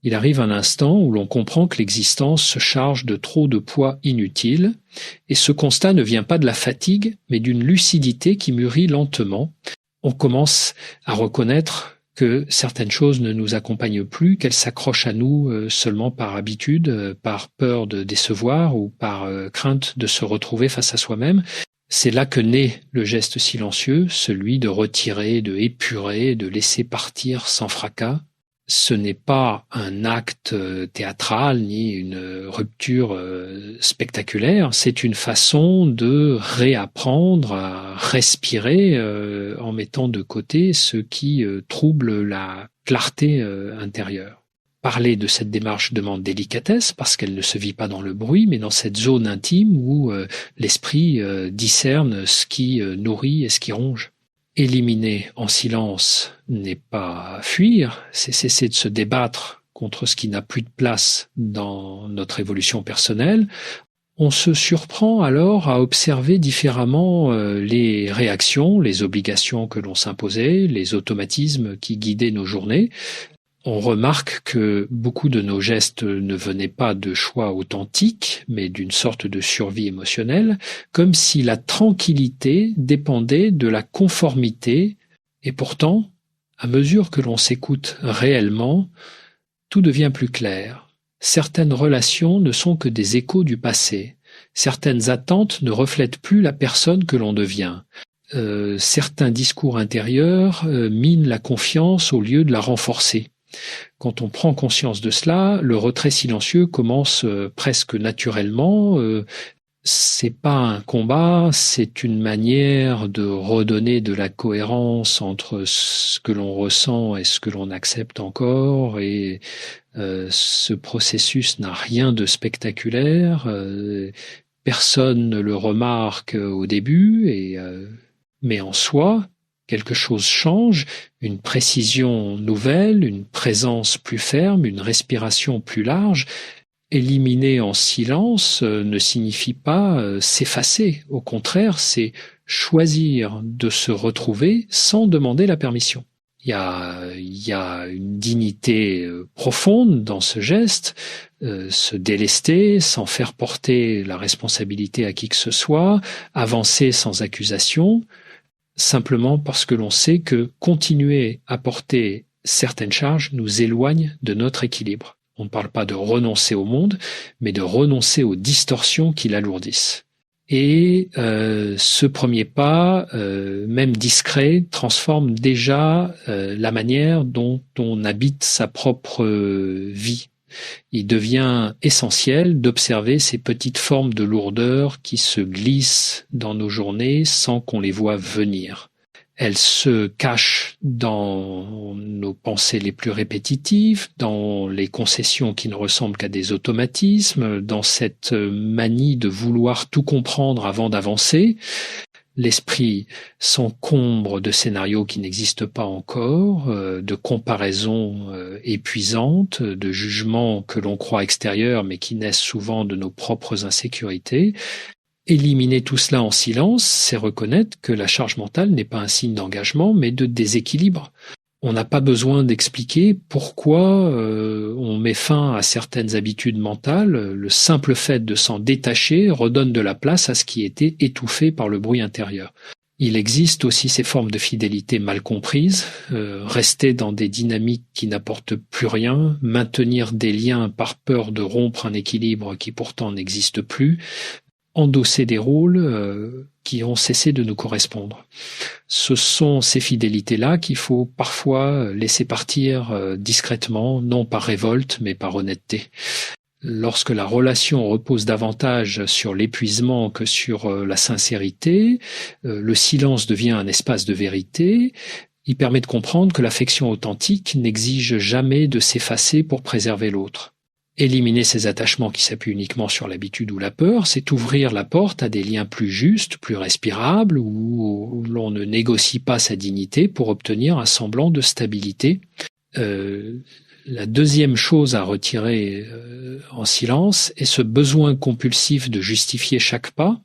Il arrive un instant où l'on comprend que l'existence se charge de trop de poids inutile, et ce constat ne vient pas de la fatigue, mais d'une lucidité qui mûrit lentement. On commence à reconnaître que certaines choses ne nous accompagnent plus, qu'elles s'accrochent à nous seulement par habitude, par peur de décevoir ou par crainte de se retrouver face à soi-même. C'est là que naît le geste silencieux, celui de retirer, de épurer, de laisser partir sans fracas. Ce n'est pas un acte théâtral ni une rupture spectaculaire, c'est une façon de réapprendre à respirer en mettant de côté ce qui trouble la clarté intérieure. Parler de cette démarche demande délicatesse parce qu'elle ne se vit pas dans le bruit, mais dans cette zone intime où l'esprit discerne ce qui nourrit et ce qui ronge. Éliminer en silence n'est pas fuir, c'est cesser de se débattre contre ce qui n'a plus de place dans notre évolution personnelle. On se surprend alors à observer différemment les réactions, les obligations que l'on s'imposait, les automatismes qui guidaient nos journées. On remarque que beaucoup de nos gestes ne venaient pas de choix authentiques, mais d'une sorte de survie émotionnelle, comme si la tranquillité dépendait de la conformité, et pourtant, à mesure que l'on s'écoute réellement, tout devient plus clair. Certaines relations ne sont que des échos du passé. Certaines attentes ne reflètent plus la personne que l'on devient. Certains discours intérieurs minent la confiance au lieu de la renforcer. Quand on prend conscience de cela, le retrait silencieux commence presque naturellement. C'est pas un combat, c'est une manière de redonner de la cohérence entre ce que l'on ressent et ce que l'on accepte encore. Et ce processus n'a rien de spectaculaire. Personne ne le remarque au début, mais en soi, quelque chose change, une précision nouvelle, une présence plus ferme, une respiration plus large. Éliminer en silence ne signifie pas s'effacer. Au contraire, c'est choisir de se retrouver sans demander la permission. Il y a une dignité profonde dans ce geste, se délester sans faire porter la responsabilité à qui que ce soit, avancer sans accusation, simplement parce que l'on sait que continuer à porter certaines charges nous éloigne de notre équilibre. On ne parle pas de renoncer au monde, mais de renoncer aux distorsions qui l'alourdissent. Et ce premier pas, même discret, transforme déjà la manière dont on habite sa propre vie. Il devient essentiel d'observer ces petites formes de lourdeur qui se glissent dans nos journées sans qu'on les voie venir. Elles se cachent dans nos pensées les plus répétitives, dans les concessions qui ne ressemblent qu'à des automatismes, dans cette manie de vouloir tout comprendre avant d'avancer. L'esprit s'encombre de scénarios qui n'existent pas encore, de comparaisons épuisantes, de jugements que l'on croit extérieurs mais qui naissent souvent de nos propres insécurités. Éliminer tout cela en silence, c'est reconnaître que la charge mentale n'est pas un signe d'engagement mais de déséquilibre. On n'a pas besoin d'expliquer pourquoi on met fin à certaines habitudes mentales. Le simple fait de s'en détacher redonne de la place à ce qui était étouffé par le bruit intérieur. Il existe aussi ces formes de fidélité mal comprises, rester dans des dynamiques qui n'apportent plus rien, maintenir des liens par peur de rompre un équilibre qui pourtant n'existe plus, endosser des rôles qui ont cessé de nous correspondre. Ce sont ces fidélités-là qu'il faut parfois laisser partir discrètement, non par révolte, mais par honnêteté. Lorsque la relation repose davantage sur l'épuisement que sur la sincérité, le silence devient un espace de vérité. Il permet de comprendre que l'affection authentique n'exige jamais de s'effacer pour préserver l'autre. Éliminer ces attachements qui s'appuient uniquement sur l'habitude ou la peur, c'est ouvrir la porte à des liens plus justes, plus respirables, où l'on ne négocie pas sa dignité pour obtenir un semblant de stabilité. La deuxième chose à retirer en silence est ce besoin compulsif de justifier chaque pas,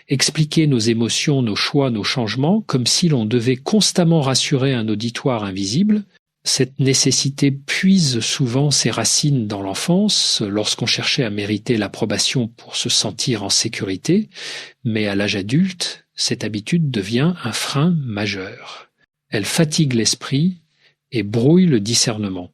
expliquer nos émotions, nos choix, nos changements, comme si l'on devait constamment rassurer un auditoire invisible. Cette nécessité puise souvent ses racines dans l'enfance, lorsqu'on cherchait à mériter l'approbation pour se sentir en sécurité, mais à l'âge adulte, cette habitude devient un frein majeur. Elle fatigue l'esprit et brouille le discernement.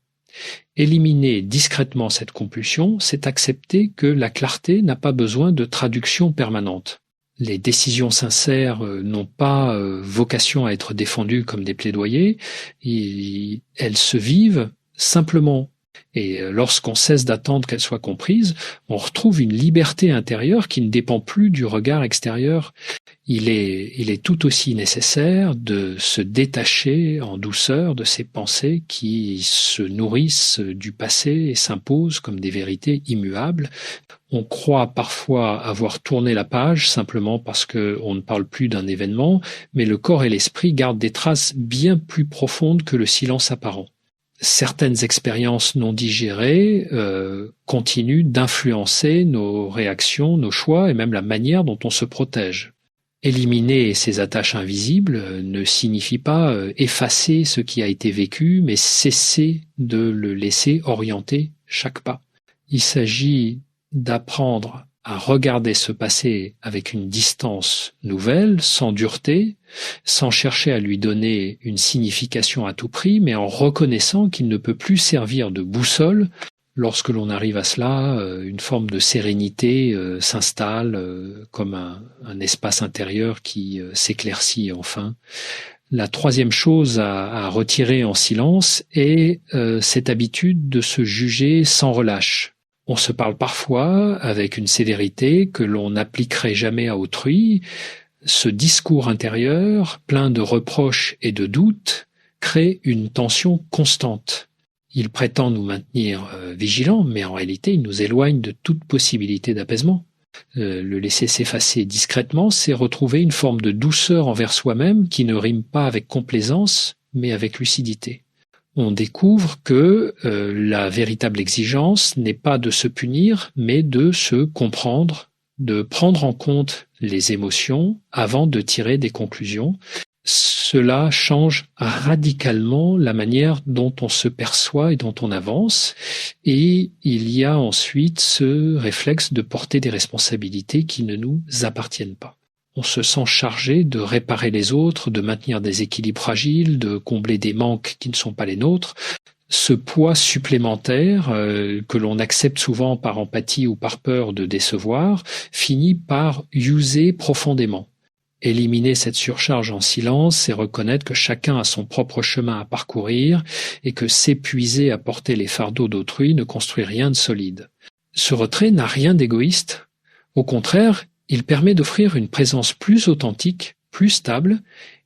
Éliminer discrètement cette compulsion, c'est accepter que la clarté n'a pas besoin de traduction permanente. Les décisions sincères n'ont pas vocation à être défendues comme des plaidoyers, elles se vivent simplement. Et lorsqu'on cesse d'attendre qu'elles soient comprises, on retrouve une liberté intérieure qui ne dépend plus du regard extérieur. Il est tout aussi nécessaire de se détacher en douceur de ces pensées qui se nourrissent du passé et s'imposent comme des vérités immuables. On croit parfois avoir tourné la page simplement parce qu'on ne parle plus d'un événement, mais le corps et l'esprit gardent des traces bien plus profondes que le silence apparent. Certaines expériences non digérées continuent d'influencer nos réactions, nos choix et même la manière dont on se protège. Éliminer ces attaches invisibles ne signifie pas effacer ce qui a été vécu, mais cesser de le laisser orienter chaque pas. Il s'agit d'apprendre à regarder ce passé avec une distance nouvelle, sans dureté, sans chercher à lui donner une signification à tout prix, mais en reconnaissant qu'il ne peut plus servir de boussole. Lorsque l'on arrive à cela, une forme de sérénité s'installe comme un espace intérieur qui s'éclaircit enfin. La troisième chose à retirer en silence est cette habitude de se juger sans relâche. On se parle parfois avec une sévérité que l'on n'appliquerait jamais à autrui. Ce discours intérieur, plein de reproches et de doutes, crée une tension constante. Il prétend nous maintenir vigilants, mais en réalité, il nous éloigne de toute possibilité d'apaisement. Le laisser s'effacer discrètement, c'est retrouver une forme de douceur envers soi-même qui ne rime pas avec complaisance, mais avec lucidité. On découvre que la véritable exigence n'est pas de se punir, mais de se comprendre, de prendre en compte les émotions avant de tirer des conclusions. Cela change radicalement la manière dont on se perçoit et dont on avance, et il y a ensuite ce réflexe de porter des responsabilités qui ne nous appartiennent pas. On se sent chargé de réparer les autres, de maintenir des équilibres fragiles, de combler des manques qui ne sont pas les nôtres. Ce poids supplémentaire que l'on accepte souvent par empathie ou par peur de décevoir finit par user profondément. Éliminer cette surcharge en silence, c'est reconnaître que chacun a son propre chemin à parcourir et que s'épuiser à porter les fardeaux d'autrui ne construit rien de solide. Ce retrait n'a rien d'égoïste. Au contraire, il permet d'offrir une présence plus authentique, plus stable,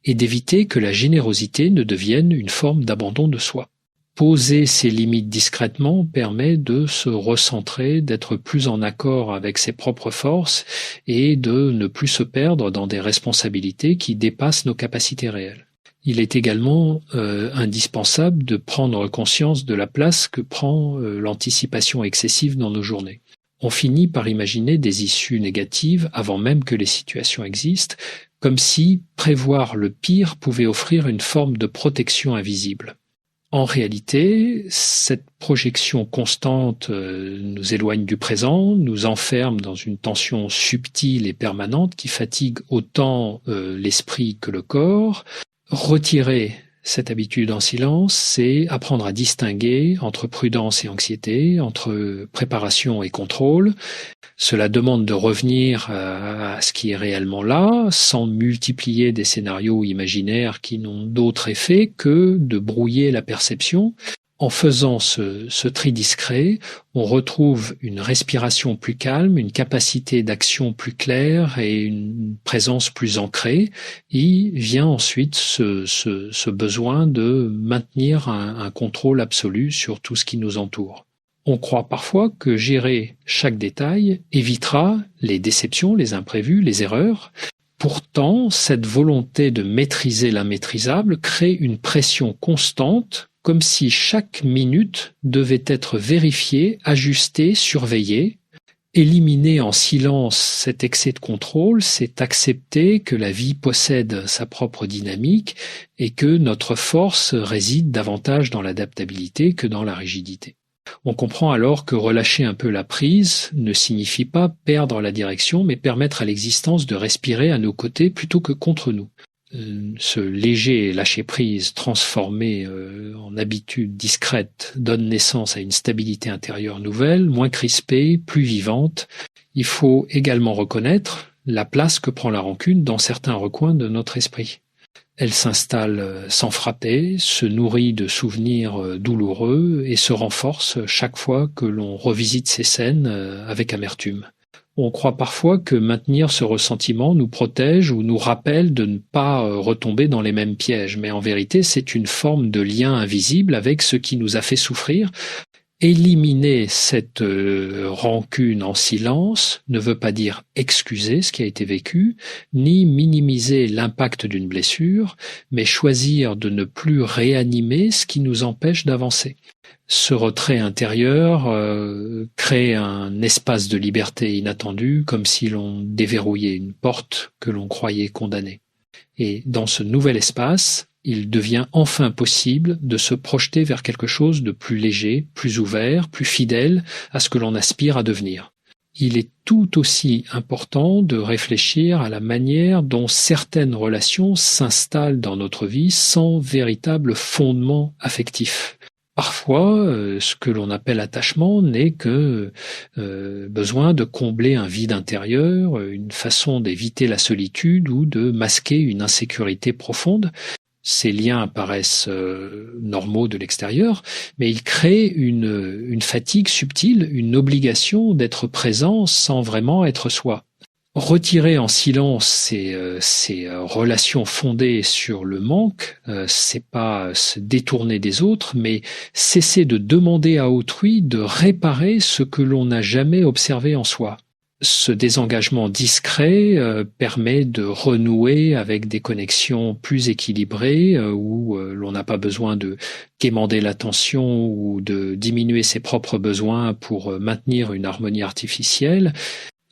et d'éviter que la générosité ne devienne une forme d'abandon de soi. Poser ses limites discrètement permet de se recentrer, d'être plus en accord avec ses propres forces et de ne plus se perdre dans des responsabilités qui dépassent nos capacités réelles. Il est également indispensable de prendre conscience de la place que prend l'anticipation excessive dans nos journées. On finit par imaginer des issues négatives avant même que les situations existent, comme si prévoir le pire pouvait offrir une forme de protection invisible. En réalité, cette projection constante nous éloigne du présent, nous enferme dans une tension subtile et permanente qui fatigue autant l'esprit que le corps. Retirer cette habitude en silence, c'est apprendre à distinguer entre prudence et anxiété, entre préparation et contrôle. Cela demande de revenir à ce qui est réellement là, sans multiplier des scénarios imaginaires qui n'ont d'autre effet que de brouiller la perception. En faisant ce tri discret, on retrouve une respiration plus calme, une capacité d'action plus claire et une présence plus ancrée. Et vient ensuite ce besoin de maintenir un contrôle absolu sur tout ce qui nous entoure. On croit parfois que gérer chaque détail évitera les déceptions, les imprévus, les erreurs. Pourtant, cette volonté de maîtriser l'immaîtrisable crée une pression constante, comme si chaque minute devait être vérifiée, ajustée, surveillée, Éliminer en silence cet excès de contrôle, c'est accepter que la vie possède sa propre dynamique et que notre force réside davantage dans l'adaptabilité que dans la rigidité. On comprend alors que relâcher un peu la prise ne signifie pas perdre la direction, mais permettre à l'existence de respirer à nos côtés plutôt que contre nous. Ce léger lâcher-prise transformé en habitude discrète donne naissance à une stabilité intérieure nouvelle, moins crispée, plus vivante. Il faut également reconnaître la place que prend la rancune dans certains recoins de notre esprit. Elle s'installe sans frapper, se nourrit de souvenirs douloureux et se renforce chaque fois que l'on revisite ces scènes avec amertume. On croit parfois que maintenir ce ressentiment nous protège ou nous rappelle de ne pas retomber dans les mêmes pièges, mais en vérité c'est une forme de lien invisible avec ce qui nous a fait souffrir. Éliminer cette rancune en silence ne veut pas dire excuser ce qui a été vécu, ni minimiser l'impact d'une blessure, mais choisir de ne plus réanimer ce qui nous empêche d'avancer. Ce retrait intérieur crée un espace de liberté inattendu, comme si l'on déverrouillait une porte que l'on croyait condamnée. Et dans ce nouvel espace, il devient enfin possible de se projeter vers quelque chose de plus léger, plus ouvert, plus fidèle à ce que l'on aspire à devenir. Il est tout aussi important de réfléchir à la manière dont certaines relations s'installent dans notre vie sans véritable fondement affectif. Parfois, ce que l'on appelle attachement n'est que besoin de combler un vide intérieur, une façon d'éviter la solitude ou de masquer une insécurité profonde. Ces liens apparaissent normaux de l'extérieur, mais ils créent une fatigue subtile, une obligation d'être présent sans vraiment être soi. Retirer en silence ces relations fondées sur le manque, c'est pas se détourner des autres, mais cesser de demander à autrui de réparer ce que l'on n'a jamais observé en soi. Ce désengagement discret permet de renouer avec des connexions plus équilibrées où l'on n'a pas besoin de quémander l'attention ou de diminuer ses propres besoins pour maintenir une harmonie artificielle.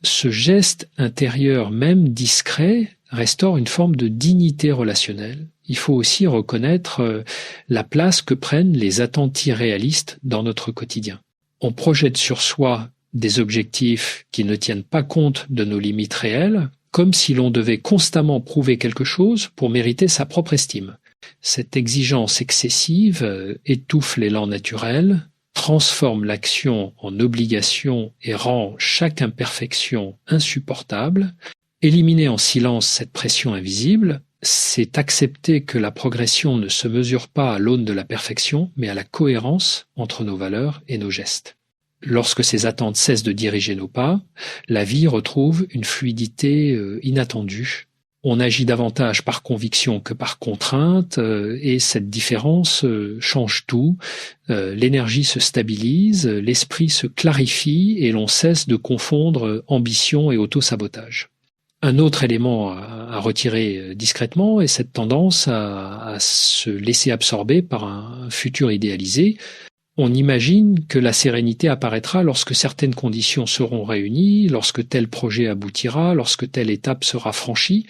Ce geste intérieur, même discret, restaure une forme de dignité relationnelle. Il faut aussi reconnaître la place que prennent les attentes irréalistes dans notre quotidien. On projette sur soi des objectifs qui ne tiennent pas compte de nos limites réelles, comme si l'on devait constamment prouver quelque chose pour mériter sa propre estime. Cette exigence excessive étouffe l'élan naturel, transforme l'action en obligation et rend chaque imperfection insupportable. Éliminer en silence cette pression invisible, c'est accepter que la progression ne se mesure pas à l'aune de la perfection, mais à la cohérence entre nos valeurs et nos gestes. Lorsque ces attentes cessent de diriger nos pas, la vie retrouve une fluidité inattendue. On agit davantage par conviction que par contrainte et cette différence change tout. L'énergie se stabilise, l'esprit se clarifie et l'on cesse de confondre ambition et auto-sabotage. Un autre élément à retirer discrètement est cette tendance à se laisser absorber par un futur idéalisé. On imagine que la sérénité apparaîtra lorsque certaines conditions seront réunies, lorsque tel projet aboutira, lorsque telle étape sera franchie.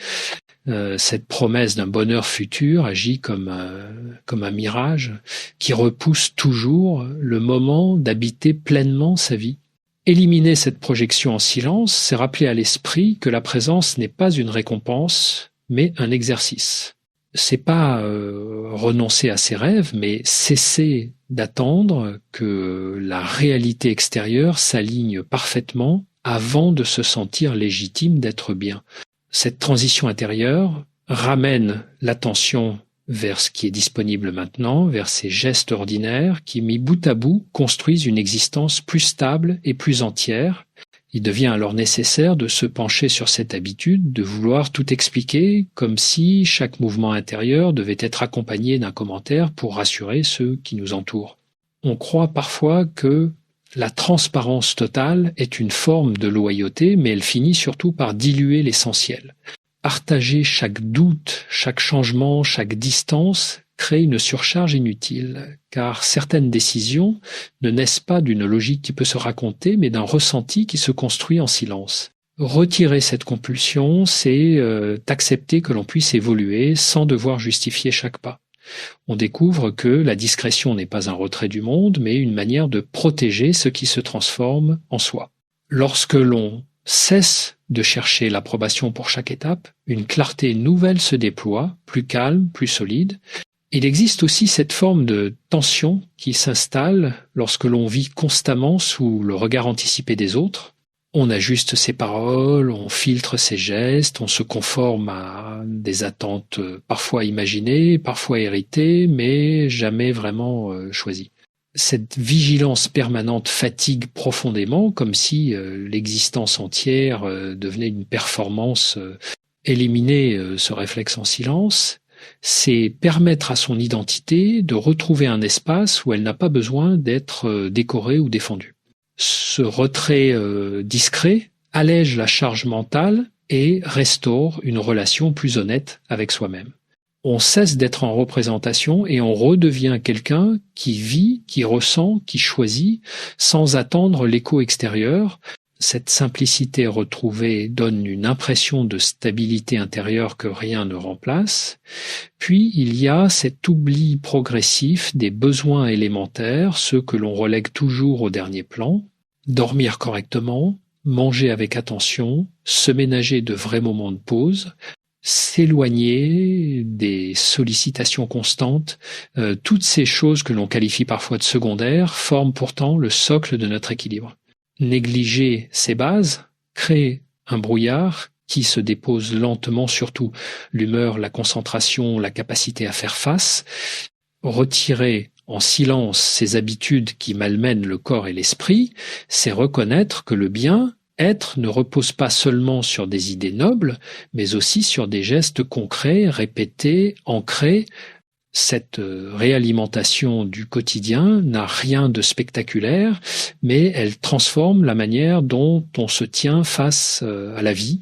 Cette promesse d'un bonheur futur agit comme un mirage qui repousse toujours le moment d'habiter pleinement sa vie. Éliminer cette projection en silence, c'est rappeler à l'esprit que la présence n'est pas une récompense, mais un exercice. C'est pas renoncer à ses rêves, mais cesser d'attendre que la réalité extérieure s'aligne parfaitement avant de se sentir légitime d'être bien. Cette transition intérieure ramène l'attention vers ce qui est disponible maintenant, vers ces gestes ordinaires qui, mis bout à bout, construisent une existence plus stable et plus entière. Il devient alors nécessaire de se pencher sur cette habitude, de vouloir tout expliquer, comme si chaque mouvement intérieur devait être accompagné d'un commentaire pour rassurer ceux qui nous entourent. On croit parfois que la transparence totale est une forme de loyauté, mais elle finit surtout par diluer l'essentiel. Partager chaque doute, chaque changement, chaque distance crée une surcharge inutile, car certaines décisions ne naissent pas d'une logique qui peut se raconter, mais d'un ressenti qui se construit en silence. Retirer cette compulsion, c'est accepter que l'on puisse évoluer sans devoir justifier chaque pas. On découvre que la discrétion n'est pas un retrait du monde, mais une manière de protéger ce qui se transforme en soi. Lorsque l'on cesse de chercher l'approbation pour chaque étape, une clarté nouvelle se déploie, plus calme, plus solide. Il existe aussi cette forme de tension qui s'installe lorsque l'on vit constamment sous le regard anticipé des autres. On ajuste ses paroles, on filtre ses gestes, on se conforme à des attentes parfois imaginées, parfois héritées, mais jamais vraiment choisies. Cette vigilance permanente fatigue profondément, comme si l'existence entière devenait une performance. Éliminer ce réflexe en silence, c'est permettre à son identité de retrouver un espace où elle n'a pas besoin d'être décorée ou défendue. Ce retrait discret allège la charge mentale et restaure une relation plus honnête avec soi-même. On cesse d'être en représentation et on redevient quelqu'un qui vit, qui ressent, qui choisit, sans attendre l'écho extérieur. Cette simplicité retrouvée donne une impression de stabilité intérieure que rien ne remplace. Puis il y a cet oubli progressif des besoins élémentaires, ceux que l'on relègue toujours au dernier plan. Dormir correctement, manger avec attention, se ménager de vrais moments de pause, s'éloigner des sollicitations constantes, toutes ces choses que l'on qualifie parfois de secondaires forment pourtant le socle de notre équilibre. Négliger ces bases crée un brouillard qui se dépose lentement sur tout, l'humeur, la concentration, la capacité à faire face. Retirer en silence ces habitudes qui malmènent le corps et l'esprit, c'est reconnaître que le bien, être, ne repose pas seulement sur des idées nobles, mais aussi sur des gestes concrets, répétés, ancrés. Cette réalimentation du quotidien n'a rien de spectaculaire, mais elle transforme la manière dont on se tient face à la vie.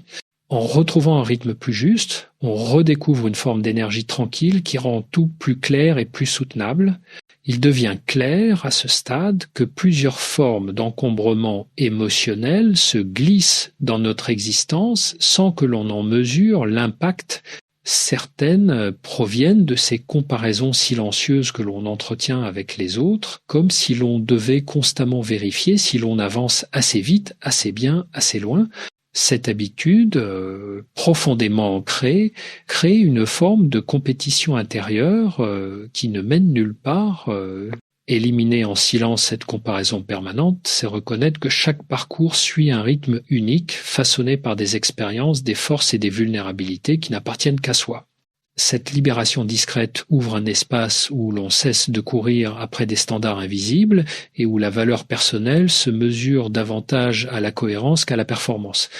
En retrouvant un rythme plus juste, on redécouvre une forme d'énergie tranquille qui rend tout plus clair et plus soutenable. Il devient clair à ce stade que plusieurs formes d'encombrement émotionnel se glissent dans notre existence sans que l'on en mesure l'impact. Certaines proviennent de ces comparaisons silencieuses que l'on entretient avec les autres, comme si l'on devait constamment vérifier si l'on avance assez vite, assez bien, assez loin. Cette habitude, profondément ancrée, crée une forme de compétition intérieure qui ne mène nulle part. Éliminer en silence cette comparaison permanente, c'est reconnaître que chaque parcours suit un rythme unique, façonné par des expériences, des forces et des vulnérabilités qui n'appartiennent qu'à soi. Cette libération discrète ouvre un espace où l'on cesse de courir après des standards invisibles et où la valeur personnelle se mesure davantage à la cohérence qu'à la performance.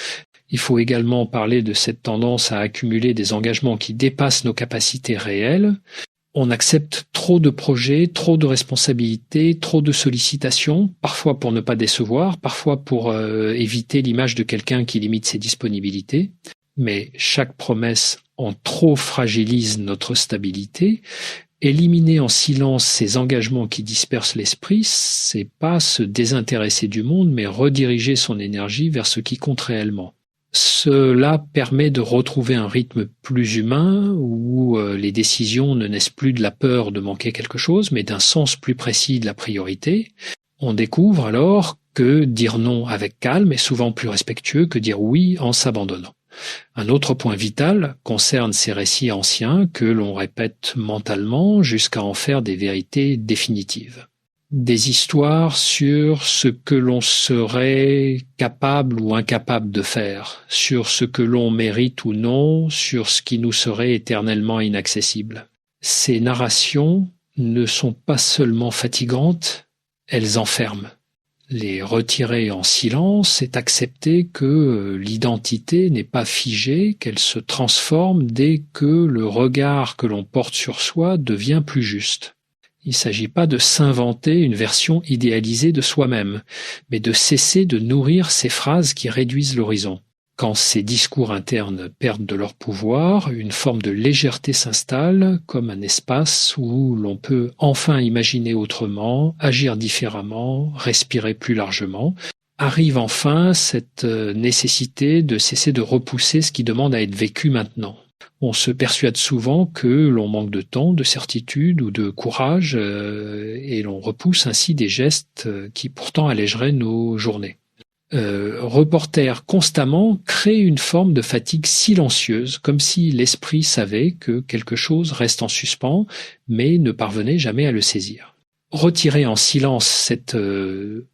Il faut également parler de cette tendance à accumuler des engagements qui dépassent nos capacités réelles. On accepte trop de projets, trop de responsabilités, trop de sollicitations, parfois pour ne pas décevoir, parfois pour éviter l'image de quelqu'un qui limite ses disponibilités. Mais chaque promesse en trop fragilise notre stabilité. Éliminer en silence ces engagements qui dispersent l'esprit, c'est pas se désintéresser du monde, mais rediriger son énergie vers ce qui compte réellement. Cela permet de retrouver un rythme plus humain où les décisions ne naissent plus de la peur de manquer quelque chose, mais d'un sens plus précis de la priorité. On découvre alors que dire non avec calme est souvent plus respectueux que dire oui en s'abandonnant. Un autre point vital concerne ces récits anciens que l'on répète mentalement jusqu'à en faire des vérités définitives. Des histoires sur ce que l'on serait capable ou incapable de faire, sur ce que l'on mérite ou non, sur ce qui nous serait éternellement inaccessible. Ces narrations ne sont pas seulement fatigantes, elles enferment. Les retirer en silence, c'est accepter que l'identité n'est pas figée, qu'elle se transforme dès que le regard que l'on porte sur soi devient plus juste. Il ne s'agit pas de s'inventer une version idéalisée de soi-même, mais de cesser de nourrir ces phrases qui réduisent l'horizon. Quand ces discours internes perdent de leur pouvoir, une forme de légèreté s'installe, comme un espace où l'on peut enfin imaginer autrement, agir différemment, respirer plus largement. Arrive enfin cette nécessité de cesser de repousser ce qui demande à être vécu maintenant. On se persuade souvent que l'on manque de temps, de certitude ou de courage, et l'on repousse ainsi des gestes qui pourtant allégeraient nos journées. Reporter constamment crée une forme de fatigue silencieuse, comme si l'esprit savait que quelque chose reste en suspens, mais ne parvenait jamais à le saisir. Retirer en silence cette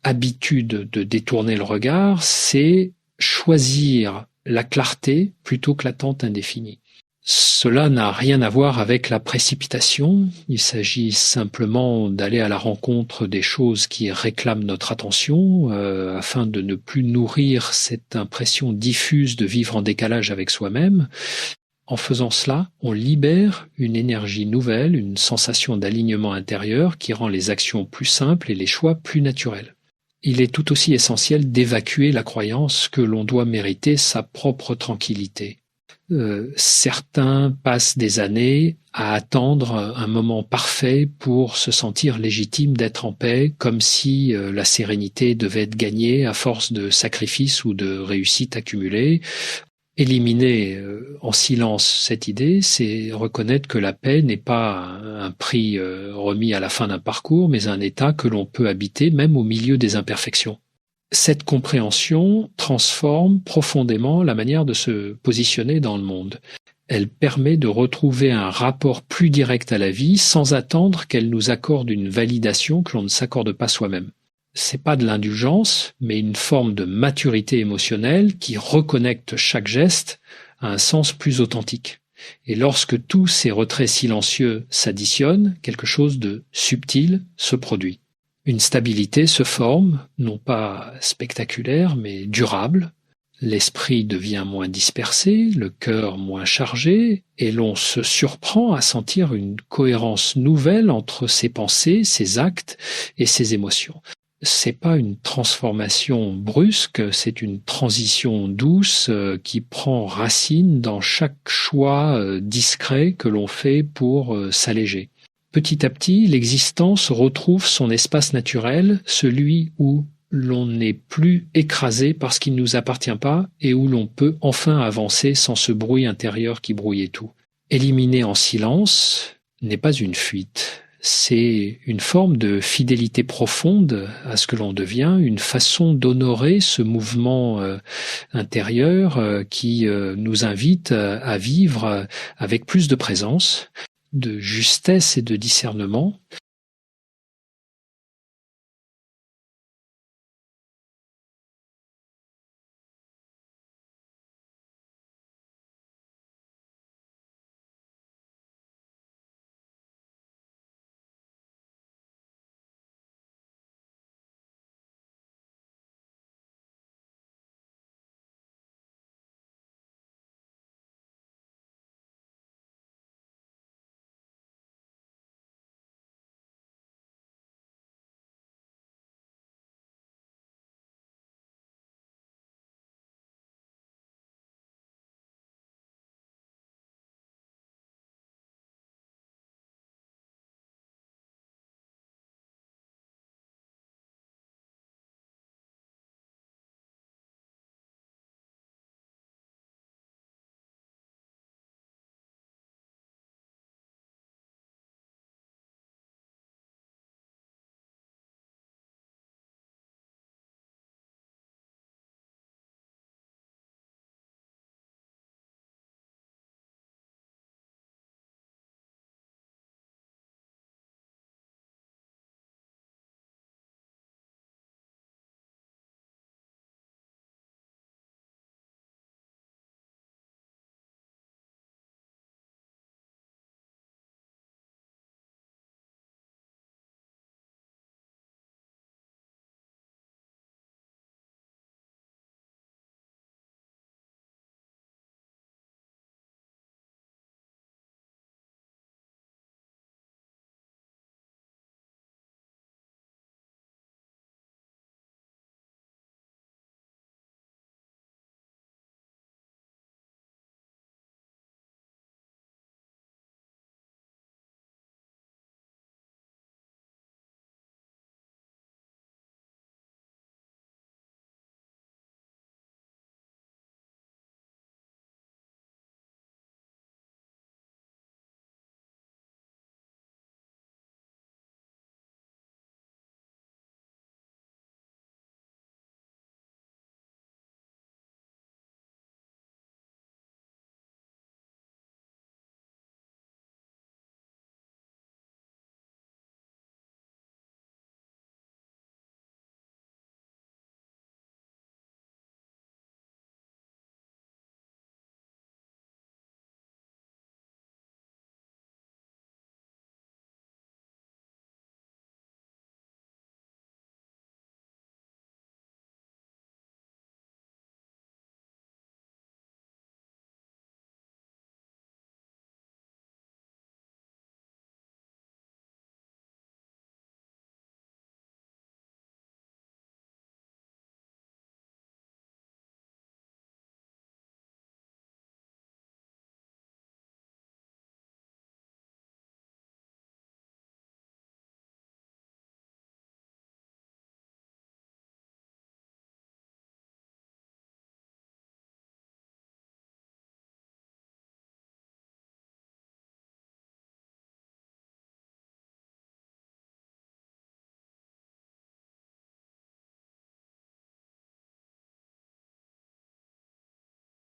habitude de détourner le regard, c'est choisir la clarté plutôt que l'attente indéfinie. Cela n'a rien à voir avec la précipitation, il s'agit simplement d'aller à la rencontre des choses qui réclament notre attention afin de ne plus nourrir cette impression diffuse de vivre en décalage avec soi-même. En faisant cela, on libère une énergie nouvelle, une sensation d'alignement intérieur qui rend les actions plus simples et les choix plus naturels. Il est tout aussi essentiel d'évacuer la croyance que l'on doit mériter sa propre tranquillité. Certains passent des années à attendre un moment parfait pour se sentir légitime d'être en paix, comme si la sérénité devait être gagnée à force de sacrifices ou de réussites accumulées. Éliminer en silence cette idée, c'est reconnaître que la paix n'est pas un prix remis à la fin d'un parcours, mais un état que l'on peut habiter même au milieu des imperfections. Cette compréhension transforme profondément la manière de se positionner dans le monde. Elle permet de retrouver un rapport plus direct à la vie sans attendre qu'elle nous accorde une validation que l'on ne s'accorde pas soi-même. C'est pas de l'indulgence, mais une forme de maturité émotionnelle qui reconnecte chaque geste à un sens plus authentique. Et lorsque tous ces retraits silencieux s'additionnent, quelque chose de subtil se produit. Une stabilité se forme, non pas spectaculaire, mais durable. L'esprit devient moins dispersé, le cœur moins chargé, et l'on se surprend à sentir une cohérence nouvelle entre ses pensées, ses actes et ses émotions. C'est pas une transformation brusque, c'est une transition douce qui prend racine dans chaque choix discret que l'on fait pour s'alléger. Petit à petit, l'existence retrouve son espace naturel, celui où l'on n'est plus écrasé par ce qui ne nous appartient pas et où l'on peut enfin avancer sans ce bruit intérieur qui brouillait tout. Éliminer en silence n'est pas une fuite, c'est une forme de fidélité profonde à ce que l'on devient, une façon d'honorer ce mouvement intérieur qui nous invite à vivre avec plus de présence, de justesse et de discernement,